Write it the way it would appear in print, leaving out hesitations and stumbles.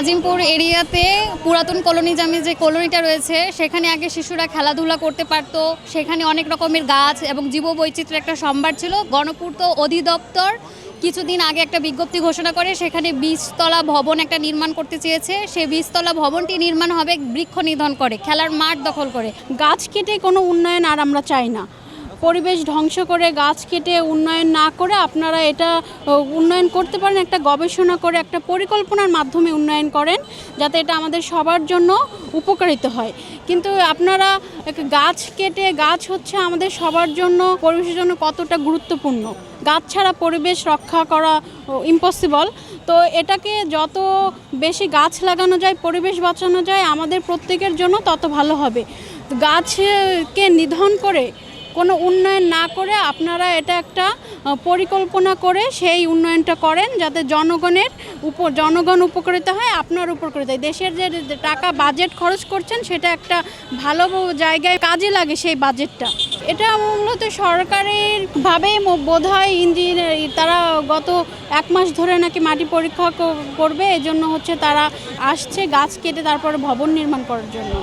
আজিমপুর এরিয়াতে পুরাতন কলোনি জামে যে কলোনিটা রয়েছে সেখানে আগে শিশুরা খেলাধুলা করতে পারতো। সেখানে অনেক রকমের গাছ এবং জীববৈচিত্র্যের একটা সম্ভার ছিল। গণপূর্ত অধিদপ্তর কিছুদিন আগে একটা বিজ্ঞপ্তি ঘোষণা করে সেখানে ২০ তলা ভবন একটা নির্মাণ করতে চেয়েছে। সেই ২০ তলা ভবনটি নির্মাণ হবে বৃক্ষ নিধন করে, খেলার মাঠ দখল করে। গাছ কেটে কোনো উন্নয়ন আর আমরা চাই না। পরিবেশ ধ্বংস করে গাছ কেটে উন্নয়ন না করে আপনারা এটা উন্নয়ন করতে পারেন, একটা গবেষণা করে একটা পরিকল্পনার মাধ্যমে উন্নয়ন করেন যাতে এটা আমাদের সবার জন্য উপকারিত হয়। কিন্তু আপনারা গাছ কেটে, গাছ হচ্ছে আমাদের সবার জন্য, পরিবেশের জন্য কতটা গুরুত্বপূর্ণ। গাছ ছাড়া পরিবেশ রক্ষা করা ইম্পসিবল। তো এটাকে যত বেশি গাছ লাগানো যায়, পরিবেশ বাঁচানো যায়, আমাদের প্রত্যেকের জন্য তত ভালো হবে। গাছকে নিধন করে কোনো উন্নয়ন না করে আপনারা এটা একটা পরিকল্পনা করে সেই উন্নয়নটা করেন যাতে জনগণ উপকৃত হয়, আপনার উপকৃত হয়। দেশের যে টাকা বাজেট খরচ করছেন সেটা একটা ভালো জায়গায় কাজে লাগে সেই বাজেটটা। এটা মূলত সরকারের ভাবে বোধহয় ইঞ্জিনিয়ার তারা গত 1 মাস ধরে নাকি মাটি পরীক্ষা করবে, এজন্য হচ্ছে তারা আসছে গাছ কেটে তারপরে ভবন নির্মাণ করার জন্য।